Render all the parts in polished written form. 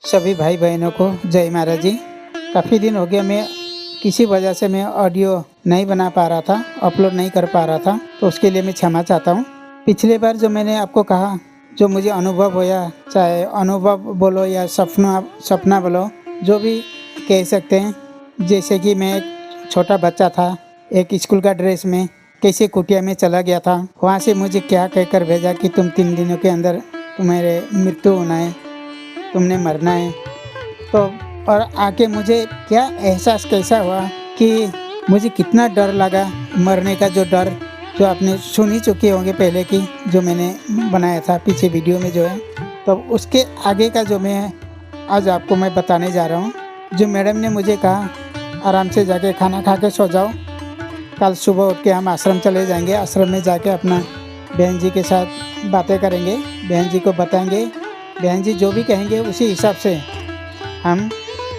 सभी भाई बहनों को जय महाराज जी। काफ़ी दिन हो गया मैं किसी वजह से मैं ऑडियो नहीं बना पा रहा था, अपलोड नहीं कर पा रहा था, तो उसके लिए मैं क्षमा चाहता हूँ। पिछली बार जो मैंने आपको कहा, जो मुझे अनुभव होया, चाहे अनुभव बोलो या सपना बोलो, जो भी कह सकते हैं। जैसे कि मैं एक छोटा बच्चा था, एक स्कूल का ड्रेस में कैसे कुटिया में चला गया था, वहाँ से मुझे क्या कहकर भेजा कि तुम 3 दिनों के अंदर तुम्हारे मृत्यु होना है, तुमने मरना है। तो और आके मुझे क्या एहसास कैसा हुआ कि मुझे कितना डर लगा, मरने का जो डर, जो आपने सुन ही चुके होंगे पहले की, जो मैंने बनाया था पीछे वीडियो में जो है। तो उसके आगे का जो मैं आज आपको मैं बताने जा रहा हूँ। जो मैडम ने मुझे कहा आराम से जाके खाना खा के सो जाओ, कल सुबह उठ के हम आश्रम चले जाएंगे, आश्रम में जाके अपना बहन जी के साथ बातें करेंगे, बहन जी को बताएंगे, बहन जी जो भी कहेंगे उसी हिसाब से हम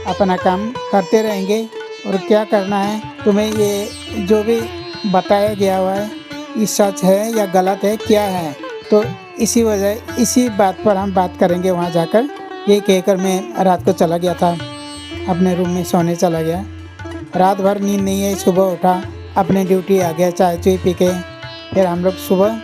अपना काम करते रहेंगे। और क्या करना है तुम्हें, ये जो भी बताया गया हुआ है ये सच है या गलत है, क्या है, तो इसी बात पर हम बात करेंगे वहाँ जाकर। ये कहकर मैं रात को चला गया था, अपने रूम में सोने चला गया। रात भर नींद नहीं है, सुबह उठा, अपने ड्यूटी आ गया, चाय चुई पी के फिर हम लोग सुबह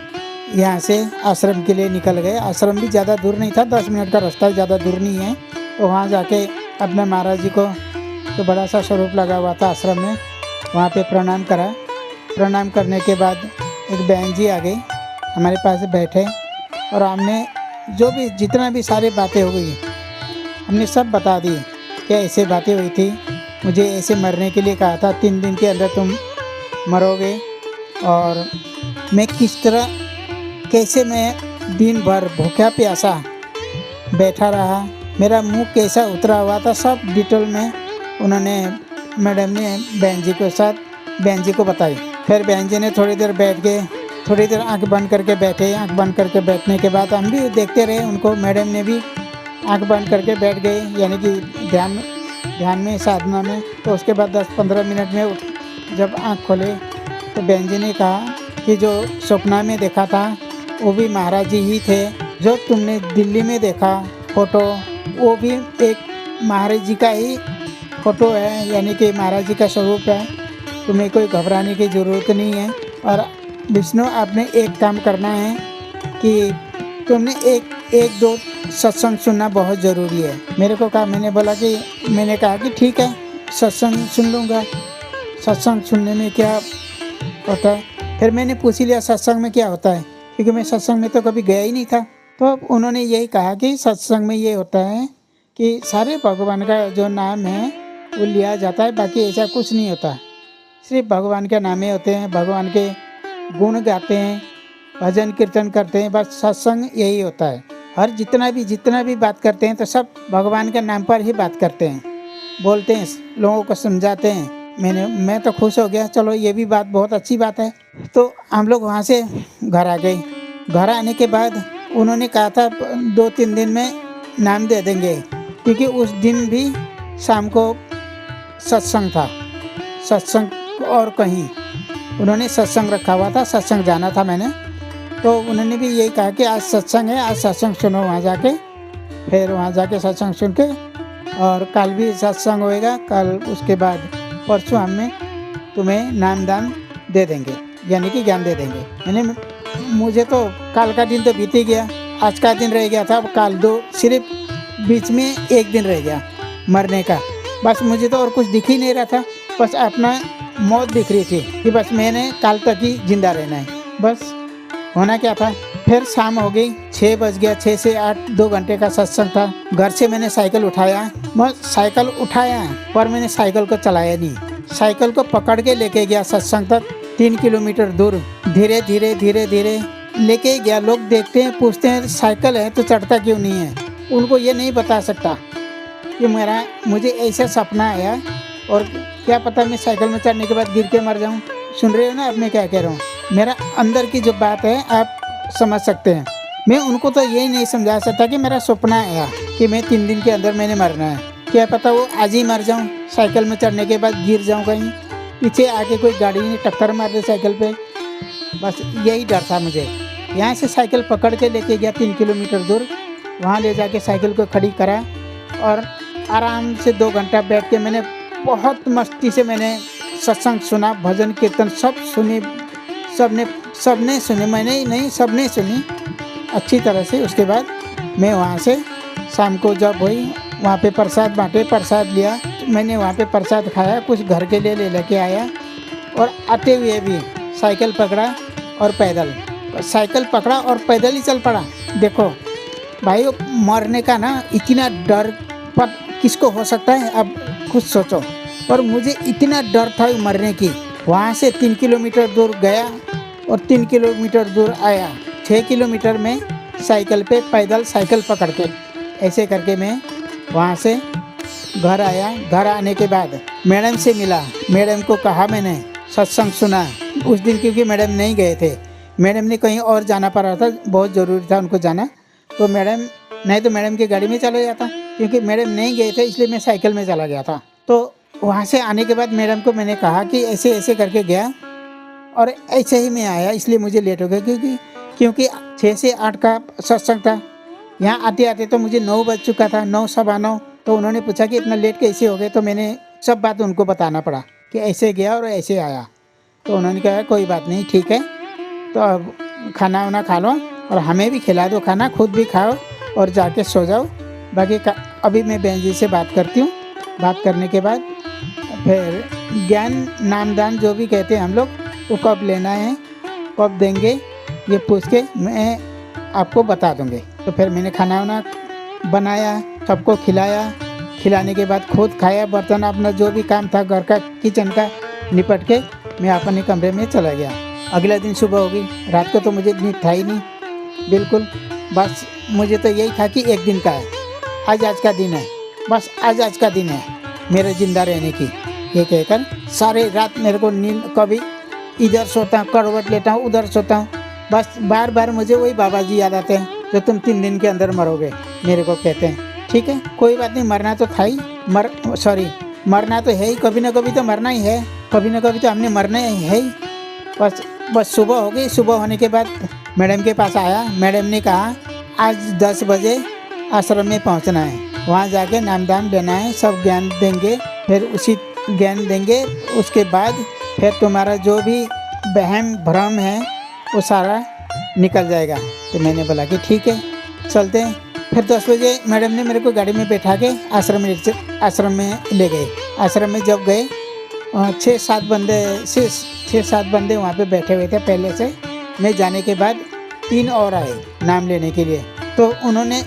यहाँ से आश्रम के लिए निकल गए। आश्रम भी ज़्यादा दूर नहीं था, 10 मिनट का रास्ता, ज़्यादा दूर नहीं है। तो वहाँ जाके अपने महाराज जी को, तो बड़ा सा स्वरूप लगा हुआ था आश्रम में, वहाँ पे प्रणाम करा। प्रणाम करने के बाद एक बहन जी आ गई, हमारे पास बैठे और हमने जो भी जितना भी सारी बातें हो गई हमने सब बता दी। क्या ऐसे बातें हुई थी, मुझे ऐसे मरने के लिए कहा था, 3 दिन के अंदर तुम मरोगे, और मैं किस तरह कैसे मैं दिन भर भूखा प्यासा बैठा रहा, मेरा मुंह कैसा उतरा हुआ था, सब डिटेल में उन्होंने, मैडम ने बहन जी को बताई। फिर बहन जी ने थोड़ी देर बैठ के, थोड़ी देर आंख बंद करके बैठे। आंख बंद करके बैठने के बाद हम भी देखते रहे उनको, मैडम ने भी आंख बंद करके बैठ गए, यानी कि ध्यान में, साधना में। तो उसके बाद 10-15 मिनट में जब आंख खोले तो बहन जी ने कहा कि जो सपना में देखा था वो भी महाराज जी ही थे, जो तुमने दिल्ली में देखा फोटो वो भी एक महाराज जी का ही फोटो है, यानी कि महाराज जी का स्वरूप है। तुम्हें कोई घबराने की ज़रूरत नहीं है। और विष्णु, आपने एक काम करना है कि तुमने एक दो सत्संग सुनना बहुत ज़रूरी है। मेरे को कहा, मैंने कहा कि ठीक है, सत्संग सुन लूँगा। सत्संग सुनने में क्या होता है? फिर मैंने पूछ लिया सत्संग में क्या होता है, क्योंकि मैं सत्संग में तो कभी गया ही नहीं था। तो उन्होंने यही कहा कि सत्संग में ये होता है कि सारे भगवान का जो नाम है वो लिया जाता है, बाकी ऐसा कुछ नहीं होता। सिर्फ भगवान के नाम होते हैं, भगवान के गुण गाते हैं, भजन कीर्तन करते हैं, बस सत्संग यही होता है। हर जितना भी बात करते हैं तो सब भगवान के नाम पर ही बात करते हैं, बोलते हैं, लोगों को समझाते हैं। मैं तो खुश हो गया, चलो ये भी बात बहुत अच्छी बात है। तो हम लोग वहाँ से घर आ गए। घर आने के बाद उन्होंने कहा था 2-3 दिन में नाम दे देंगे, क्योंकि उस दिन भी शाम को सत्संग था, सत्संग और कहीं उन्होंने सत्संग रखा हुआ था, सत्संग जाना था मैंने। तो उन्होंने भी यही कहा कि आज सत्संग है, आज सत्संग सुनो वहाँ जाके। फिर वहाँ जाके सत्संग सुन के, और कल भी सत्संग होएगा, कल उसके बाद परसों हमें तुम्हें नाम दान दे देंगे, यानी कि ज्ञान दे देंगे। मुझे तो कल का दिन तो बीत ही गया, आज का दिन रह गया था, अब कल दो, सिर्फ बीच में एक दिन रह गया मरने का। बस मुझे तो और कुछ दिख ही नहीं रहा था, बस अपना मौत दिख रही थी कि बस मैंने कल तक ही जिंदा रहना है, बस होना क्या था। फिर शाम हो गई, 6 बज गया, 6 से 8 2 घंटे का सत्संग था। घर से मैंने साइकिल उठाया, पर मैंने साइकिल को चलाया नहीं। साइकिल को पकड़ के लेके गया सत्संग तक, 3 किलोमीटर दूर धीरे धीरे लेके गया। लोग देखते हैं, पूछते हैं साइकिल है तो चढ़ता क्यों नहीं है। उनको ये नहीं बता सकता कि मुझे ऐसा सपना आया, और क्या पता मैं साइकिल में चढ़ने के बाद गिर के मर जाऊँ। सुन रहे हो ना अब मैं क्या कह रहा हूँ? मेरा अंदर की जो बात है आप समझ सकते हैं। मैं उनको तो यही नहीं समझा सकता कि मेरा सपना आया कि मैं 3 दिन के अंदर मैंने मरना है। क्या पता वो आज ही मर जाऊँ, साइकिल में चढ़ने के बाद गिर जाऊँ, कहीं पीछे आके कोई गाड़ी ने टक्कर मार दे साइकिल पे, बस यही डर था मुझे। यहाँ से साइकिल पकड़ के लेके गया 3 किलोमीटर दूर, वहाँ ले जाके साइकिल को खड़ी करा और आराम से 2 घंटा बैठ के मैंने बहुत मस्ती से मैंने सत्संग सुना, भजन कीर्तन सब सुनी, सबने सुनी, मैंने ही नहीं सबने सुनी अच्छी तरह से। उसके बाद मैं वहाँ से शाम को जब हुई वहाँ पे प्रसाद बाँटे, प्रसाद लिया, मैंने वहाँ पे प्रसाद खाया, कुछ घर के लिए ले लेके आया और आते हुए भी साइकिल पकड़ा और साइकिल पकड़ा और पैदल ही चल पड़ा। देखो भाई, मरने का ना इतना डर पर किसको हो सकता है, अब खुद सोचो। और मुझे इतना डर था मरने की। वहाँ से 3 किलोमीटर दूर गया और 3 किलोमीटर दूर आया। 6 किलोमीटर में साइकिल पे पैदल साइकिल पकड़ के ऐसे करके मैं वहाँ से घर आया। घर आने के बाद मैडम से मिला, मैडम को कहा मैंने सत्संग सुना उस दिन, क्योंकि मैडम नहीं गए थे, मैडम ने कहीं और जाना पड़ रहा था, बहुत ज़रूरी था उनको जाना। तो मैडम, नहीं तो मैडम की गाड़ी में चला जाता, क्योंकि मैडम नहीं गए थे इसलिए मैं साइकिल में चला गया था। तो वहाँ से आने के बाद मैडम को मैंने कहा कि ऐसे ऐसे करके गया और ऐसे ही मैं आया, इसलिए मुझे लेट हो गया, क्योंकि 6 से 8 का सत्संग था। यहाँ आते आते तो मुझे 9 बज चुका था, 9 सवा 9। तो उन्होंने पूछा कि इतना लेट कैसे हो गए, तो मैंने सब बात उनको बताना पड़ा कि ऐसे गया और ऐसे आया। तो उन्होंने कहा कोई बात नहीं, ठीक है, तो अब खाना वाना खा लो और हमें भी खिला दो खाना, खुद भी खाओ और जाके सो जाओ। बाकी अभी मैं बहन जी से बात करती हूँ। बात करने के बाद फिर ज्ञान नामदान जो भी कहते हैं हम लोग, वो कब लेना है, कब देंगे, ये पूछ के मैं आपको बता दूँगी। तो फिर मैंने खाना वाना बनाया, सबको खिलाया, खिलाने के बाद खुद खाया, बर्तन अपना जो भी काम था घर का किचन का निपट के मैं अपने कमरे में चला गया। अगला दिन सुबह हो गई। रात को तो मुझे नींद था ही नहीं बिल्कुल, बस मुझे तो यही था कि एक दिन का है, आज का दिन है, बस आज का दिन है मेरे ज़िंदा रहने की, ये कहकर सारे रात मेरे को नींद, कभी इधर सोता हूँ, करवट लेता हूँ, उधर सोता हूँ, बस बार बार मुझे वही बाबा जी याद आते हैं जो तुम 3 दिन के अंदर मरोगे, मेरे को कहते हैं। ठीक है, कोई बात नहीं, मरना तो था ही, मरना तो है ही, कभी ना कभी तो मरना ही है, कभी ना कभी तो हमने मरना ही है ही। बस सुबह हो गई। सुबह होने के बाद मैडम के पास आया। मैडम ने कहा आज 10 बजे आश्रम में पहुंचना है, वहाँ जाके नामदान लेना है, सब ज्ञान देंगे, फिर उसी ज्ञान देंगे, उसके बाद फिर तुम्हारा जो भी वहम भ्रम है वो सारा निकल जाएगा। तो मैंने बोला कि ठीक है चलते हैं। फिर 10 बजे मैडम ने मेरे को गाड़ी में बैठा के आश्रम में ले गए। आश्रम में जब गए 6-7 बंदे वहाँ पे बैठे हुए थे पहले से। मैं जाने के बाद 3 और आए नाम लेने के लिए। तो उन्होंने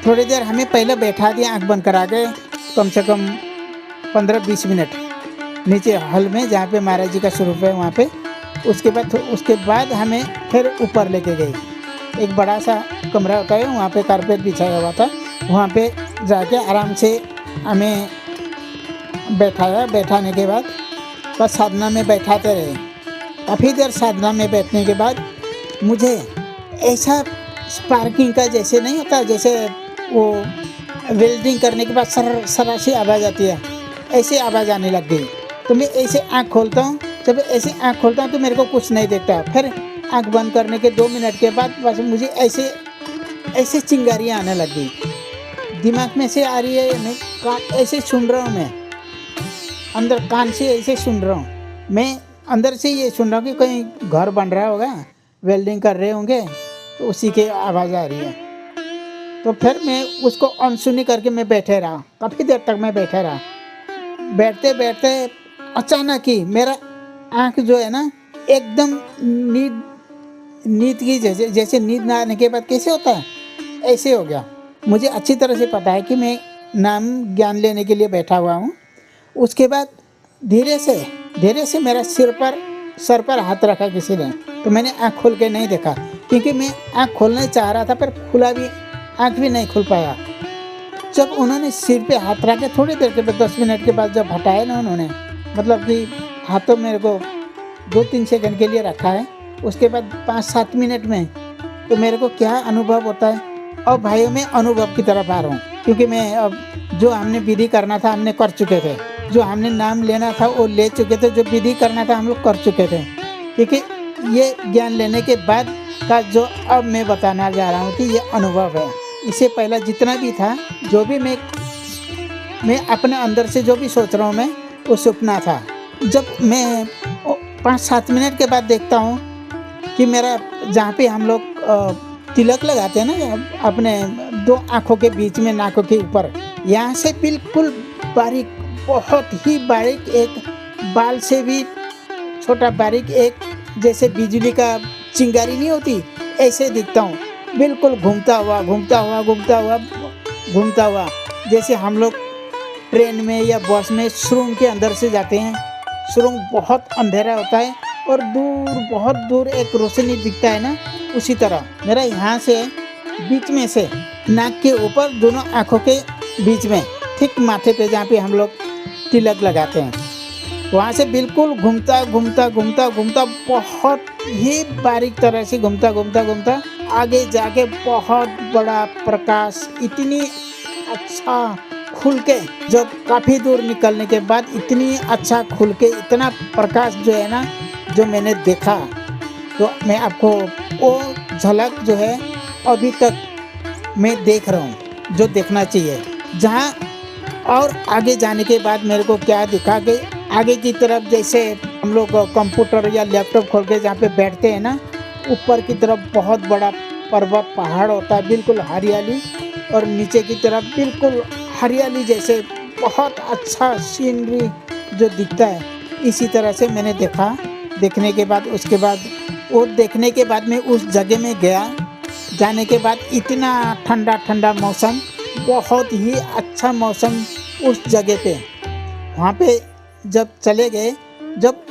थोड़ी देर हमें पहले बैठा दिया, आँख बंद करा के, कम से कम 15-20 मिनट नीचे हॉल में जहाँ पे महाराज जी का स्वरूप है वहाँ पे। उसके बाद हमें फिर ऊपर लेके गए। एक बड़ा सा कमरा होता है, वहाँ पे कारपेट बिछाया हुआ था, वहाँ पे जाके आराम से हमें बैठाया। बैठाने के बाद बस साधना में बैठाते रहे। काफ़ी देर साधना में बैठने के बाद मुझे ऐसा स्पार्किंग का जैसे नहीं होता, जैसे वो वेल्डिंग करने के बाद सरासी आवाज़ आती है, ऐसे आवाज़ आने लग गई। तो मैं ऐसे आँख खोलता हूँ, जब ऐसे आँख खोलता हूँ तो मेरे को कुछ नहीं दिखता। फिर आँख बंद करने के 2 मिनट के बाद बस मुझे ऐसे चिंगारियाँ आने लग गई। दिमाग में से आ रही है नहीं, कान ऐसे सुन रहा हूँ, मैं अंदर कान से ऐसे सुन रहा हूँ, मैं अंदर से ये सुन रहा हूँ कि कहीं घर बन रहा होगा, वेल्डिंग कर रहे होंगे, तो उसी की आवाज़ आ रही है। तो फिर मैं उसको अनसुनी करके मैं बैठे रहा, काफ़ी देर तक मैं बैठे रहा। बैठते बैठते अचानक ही मेरा आँख जो है ना एकदम नींद की जैसे नींद ना आने के बाद कैसे होता है, ऐसे हो गया। मुझे अच्छी तरह से पता है कि मैं नाम ज्ञान लेने के लिए बैठा हुआ हूँ। उसके बाद धीरे से मेरा सर पर हाथ रखा किसी ने। तो मैंने आँख खोल के नहीं देखा, क्योंकि मैं आँख खोलना चाह रहा था, पर आँख भी नहीं खुल पाया। जब उन्होंने सिर पे हाथ रखे थोड़ी देर के बाद, 10 मिनट के बाद जब हटाया ना उन्होंने, मतलब कि हाथों मेरे को 2-3 सेकंड के लिए रखा है, उसके बाद 5-7 मिनट में तो मेरे को क्या अनुभव होता है। और भाइयों, मैं अनुभव की तरफ आ रहा हूँ, क्योंकि मैं अब जो हमने विधि करना था हमने कर चुके थे, जो हमने नाम लेना था वो ले चुके थे, जो विधि करना था हम लोग कर चुके थे। क्योंकि ये ज्ञान लेने के बाद का जो अब मैं बताना जा रहा हूँ कि ये अनुभव है। इससे पहला जितना भी था, जो भी मैं मैं अपने अंदर से जो भी सोच रहा हूँ मैं, वो सपना था। जब मैं 5-7 मिनट के बाद देखता हूँ कि मेरा जहाँ पे हम लोग तिलक लगाते हैं ना अपने 2 आँखों के बीच में, नाकों के ऊपर, यहाँ से बिल्कुल बारीक, बहुत ही बारीक एक बाल से भी छोटा बारीक एक, जैसे बिजली का चिंगारी नहीं होती, ऐसे दिखता हूँ। बिल्कुल घूमता हुआ घूमता हुआ घूमता हुआ घूमता हुआ, जैसे हम लोग ट्रेन में या बस में सुरंग के अंदर से जाते हैं। सुरंग बहुत अंधेरा होता है और दूर, बहुत दूर एक रोशनी दिखता है ना, उसी तरह मेरा यहाँ से बीच में से नाक के ऊपर, दोनों आँखों के बीच में, ठीक माथे पे जहाँ पे हम लोग तिलक लगाते हैं, वहाँ से बिल्कुल घूमता घूमता घूमता घूमता बहुत ही बारीक तरह से घूमता घूमता घूमता आगे जाके बहुत बड़ा प्रकाश, इतनी अच्छा खुल के, जब काफ़ी दूर निकलने के बाद इतनी अच्छा खुल के इतना प्रकाश जो है ना, जो मैंने देखा, तो मैं आपको वो झलक जो है अभी तक मैं देख रहा हूँ, जो देखना चाहिए। जहाँ और आगे जाने के बाद मेरे को क्या दिखा कि आगे की तरफ, जैसे हम लोग कंप्यूटर या लैपटॉप खोल के जहाँ पे बैठते हैं ना, ऊपर की तरफ बहुत बड़ा पर्वत पहाड़ होता है, बिल्कुल हरियाली, और नीचे की तरफ बिल्कुल हरियाली, जैसे बहुत अच्छा सीनरी जो दिखता है, इसी तरह से मैंने देखा। देखने के बाद, उसके बाद वो देखने के बाद मैं उस जगह में गया। जाने के बाद इतना ठंडा ठंडा मौसम, बहुत ही अच्छा मौसम उस जगह पे। वहाँ पे जब चले गए, जब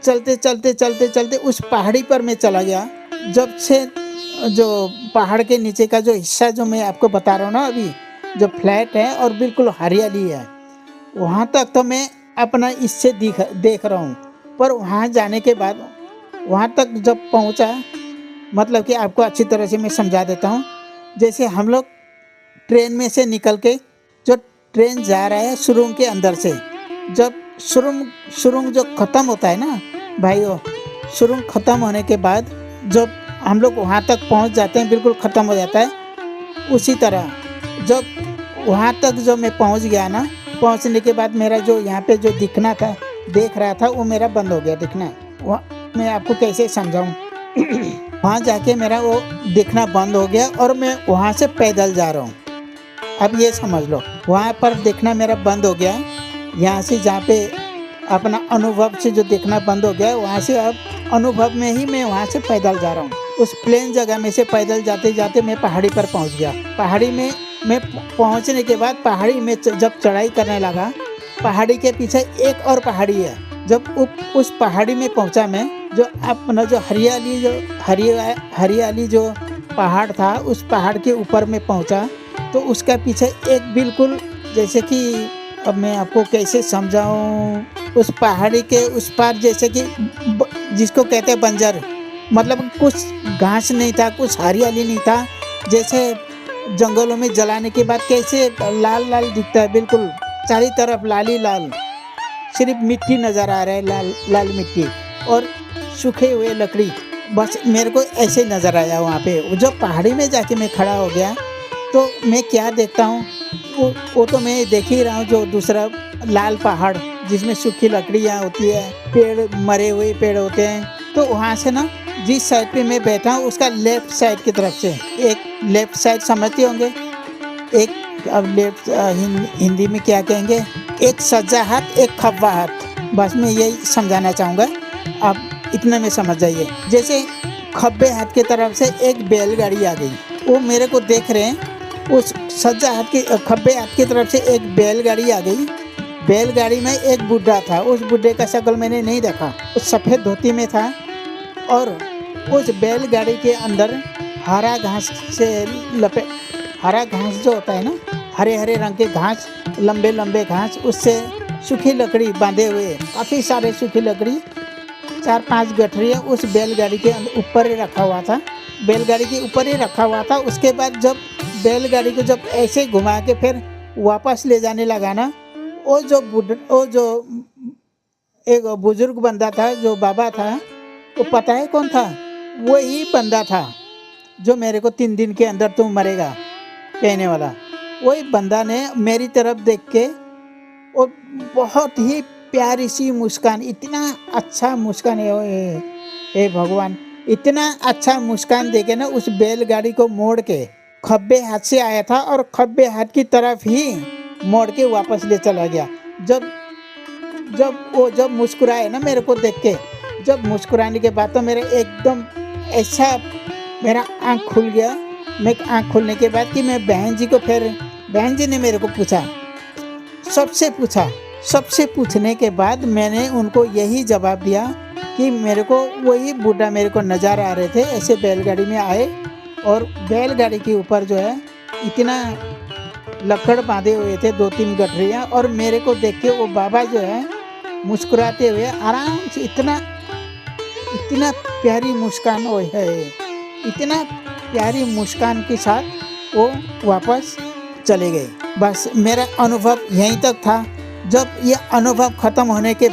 चलते चलते चलते चलते उस पहाड़ी पर मैं चला गया। जब से जो पहाड़ के नीचे का जो हिस्सा जो मैं आपको बता रहा हूँ ना अभी, जो फ्लैट है और बिल्कुल हरियाली है, वहाँ तक तो मैं अपना इससे देख रहा हूँ। पर वहाँ जाने के बाद, वहाँ तक जब पहुँचा, मतलब कि आपको अच्छी तरह से मैं समझा देता हूँ। जैसे हम लोग ट्रेन में से निकल के, जो ट्रेन जा रहा है सुरंग के अंदर से, जब सुरंग जो ख़त्म होता है ना भाइयों, सुरंग ख़त्म होने के बाद जब हम लोग वहाँ तक पहुँच जाते हैं, बिल्कुल ख़त्म हो जाता है, उसी तरह जब वहाँ तक जो मैं पहुँच गया ना, पहुँचने के बाद मेरा जो यहाँ पे जो दिखना था, देख रहा था, वो मेरा बंद हो गया दिखना। वहाँ मैं आपको कैसे समझाऊँ वहाँ जाके मेरा वो दिखना बंद हो गया और मैं वहाँ से पैदल जा रहा हूँ। अब ये समझ लो, वहाँ पर देखना मेरा बंद हो गया। यहाँ से जहाँ पे अपना अनुभव से जो देखना बंद हो गया, वहाँ से अब अनुभव में ही मैं वहाँ से पैदल जा रहा हूँ। उस प्लेन जगह में से पैदल जाते जाते मैं पहाड़ी पर पहुँच गया। पहाड़ी में मैं पहुँचने के बाद, पहाड़ी में जब चढ़ाई करने लगा, पहाड़ी के पीछे एक और पहाड़ी है। जब उस पहाड़ी में पहुँचा मैं, जो अपना जो हरियाली जो पहाड़ था, उस पहाड़ के ऊपर में पहुँचा, तो उसका पीछे एक बिल्कुल, जैसे कि अब मैं आपको कैसे समझाऊं, उस पहाड़ी के उस पार जैसे कि जिसको कहते हैं बंजर, मतलब कुछ घास नहीं था, कुछ हरियाली नहीं था। जैसे जंगलों में जलाने के बाद कैसे लाल लाल दिखता है, बिल्कुल चारों तरफ लाली लाल, सिर्फ मिट्टी नज़र आ रहा है, लाल लाल मिट्टी और सूखे हुए लकड़ी। बस मेरे को ऐसे नज़र आया वहाँ पे। जब पहाड़ी में जाके मैं खड़ा हो गया, तो मैं क्या देखता हूँ, वो तो मैं देख ही रहा हूँ, जो दूसरा लाल पहाड़ जिसमें सूखी लकड़ियाँ होती है, पेड़, मरे हुए पेड़ होते हैं। तो वहाँ से ना, जिस साइड पे मैं बैठा हूँ, उसका लेफ्ट साइड की तरफ से, एक लेफ्ट साइड समझते होंगे, एक, अब लेफ्ट हिंदी में क्या कहेंगे, एक सज्जा हाथ, एक खब्बा हाथ। बस मैं यही समझाना चाहूँगा, आप इतना में समझ जाइए। जैसे खब्बे हाथ की तरफ से एक बैलगाड़ी आ गई, वो मेरे को देख रहे हैं। उस सज्जा हाथ की, खब्बे हाथ की तरफ से एक बैलगाड़ी आ गई। बैलगाड़ी में एक बुढ़ा था। उस बुढ़े का शक्ल मैंने नहीं देखा, वो सफ़ेद धोती में था, और उस बैलगाड़ी के अंदर हरा घास से हरा घास जो होता है ना, हरे हरे रंग के घास, लंबे लंबे घास, उससे सूखी लकड़ी बांधे हुए, काफ़ी सारे सूखी लकड़ी, 4-5 गठरियाँ उस बैलगाड़ी के ऊपर ही रखा हुआ था। बैलगाड़ी के ऊपर ही रखा हुआ था। उसके बाद जब बैलगाड़ी को जब ऐसे घुमा के फिर वापस ले जाने लगा ना, वो जो एक बुजुर्ग बंदा था, जो बाबा था, वो पता है कौन था? वही बंदा था जो मेरे को 3 दिन के अंदर तुम मरेगा कहने वाला। वही बंदा ने मेरी तरफ देख के वो बहुत ही प्यारी सी मुस्कान, इतना अच्छा मुस्कान है, हे भगवान, इतना अच्छा मुस्कान देके ना उस बैलगाड़ी को मोड़ के खब्बे हाथ से आया था और खब्बे हाथ की तरफ ही मोड़ के वापस ले चला गया। जब जब मुस्कुराए ना मेरे को देख के, जब मुस्कुराने के बाद तो मेरे एकदम ऐसा मेरा आँख खुल गया। मैं आँख खुलने के बाद कि मैं बहन जी को, फिर बहन जी ने मेरे को पूछा, सबसे पूछने के बाद मैंने उनको यही जवाब दिया कि मेरे को वही बूढ़ा मेरे को नज़र आ रहे थे, ऐसे बैलगाड़ी में आए और बैलगाड़ी के ऊपर जो है इतना लकड़ बांधे हुए थे, 2-3 गठरियाँ, और मेरे को देख के वो बाबा जो है मुस्कुराते हुए आराम से, इतना इतना प्यारी मुस्कान वो है, इतना प्यारी मुस्कान के साथ वो वापस चले गए। बस मेरा अनुभव यहीं तक था। जब ये अनुभव ख़त्म होने के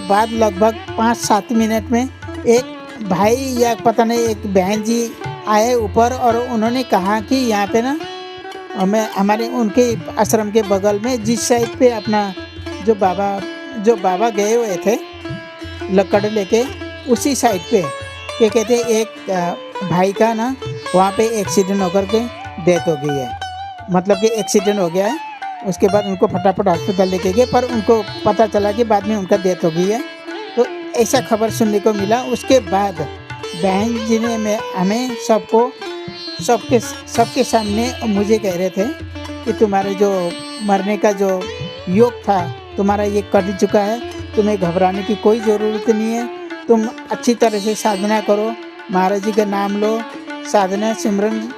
बाद, लगभग 5-7 मिनट में एक भाई या पता नहीं एक बहन जी आए ऊपर और उन्होंने कहा कि यहाँ पे ना हमारे उनके आश्रम के बगल में जिस साइड पे अपना जो बाबा गए हुए थे लकड़ लेके, उसी साइड पे क्या कहते एक भाई का ना वहाँ पे एक्सीडेंट होकर के डेथ हो गई है, मतलब कि एक्सीडेंट हो गया है। उसके बाद उनको फटाफट हॉस्पिटल लेके गए, पर उनको पता चला कि बाद में उनका डेथ हो गई है। तो ऐसा खबर सुनने को मिला। उसके बाद बहन जी ने हमें सबके सामने मुझे कह रहे थे कि तुम्हारे जो मरने का जो योग था तुम्हारा ये कट चुका है, तुम्हें घबराने की कोई ज़रूरत नहीं है, तुम अच्छी तरह से साधना करो, महाराज जी का नाम लो, साधना सिमरन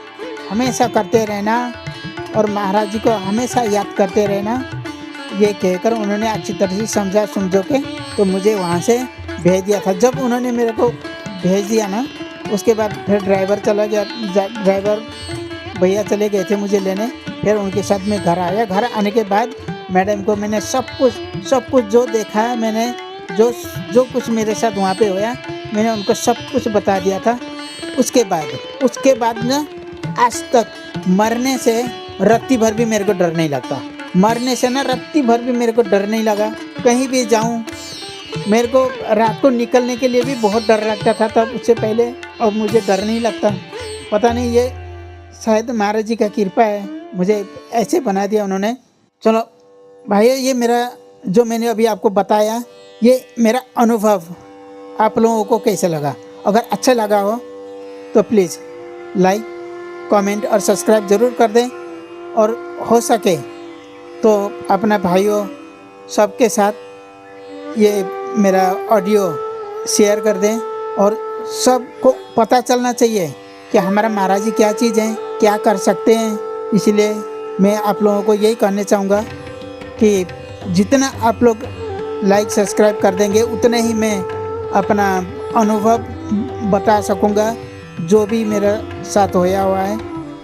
हमेशा करते रहना और महाराज जी को हमेशा याद करते रहना। ये कहकर उन्होंने अच्छी तरह से समझो के तो मुझे वहाँ से भेज दिया था। जब उन्होंने मेरे को भेज दिया ना, उसके बाद फिर ड्राइवर चला गया, ड्राइवर भैया चले गए थे मुझे लेने। फिर उनके साथ में घर आया। घर आने के बाद मैडम को मैंने सब कुछ जो देखा है, मैंने जो कुछ मेरे साथ वहाँ पे होया, मैंने उनको सब कुछ बता दिया था। उसके बाद ना आज तक मरने से रत्ती भर भी मेरे को डर नहीं लगता। मरने से ना रत्ती भर भी मेरे को डर नहीं लगा। कहीं भी जाऊँ, मेरे को रात को निकलने के लिए भी बहुत डर लगता था तब, उससे पहले। अब मुझे डर नहीं लगता। पता नहीं, ये शायद महाराज जी का कृपा है, मुझे ऐसे बना दिया उन्होंने। चलो भाई, ये मेरा जो मैंने अभी आपको बताया, ये मेरा अनुभव आप लोगों को कैसे लगा? अगर अच्छा लगा हो तो प्लीज़ लाइक, कमेंट और सब्सक्राइब ज़रूर कर दें, और हो सके तो अपना भाइयों सबके साथ ये मेरा ऑडियो शेयर कर दें। और सबको पता चलना चाहिए कि हमारा महाराज जी क्या चीज़ है, क्या कर सकते हैं। इसलिए मैं आप लोगों को यही कहना चाहूँगा कि जितना आप लोग लाइक सब्सक्राइब कर देंगे, उतने ही मैं अपना अनुभव बता सकूँगा, जो भी मेरे साथ होया हुआ है,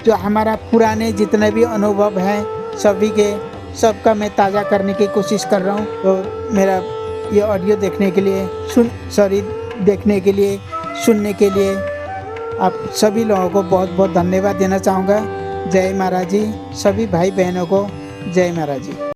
जो हमारा पुराने जितने भी अनुभव हैं सबका मैं ताज़ा करने की कोशिश कर रहा हूँ। तो मेरा ये ऑडियो देखने के लिए सुनने के लिए आप सभी लोगों को बहुत बहुत धन्यवाद देना चाहूँगा। जय महाराज जी। सभी भाई बहनों को जय महाराज जी।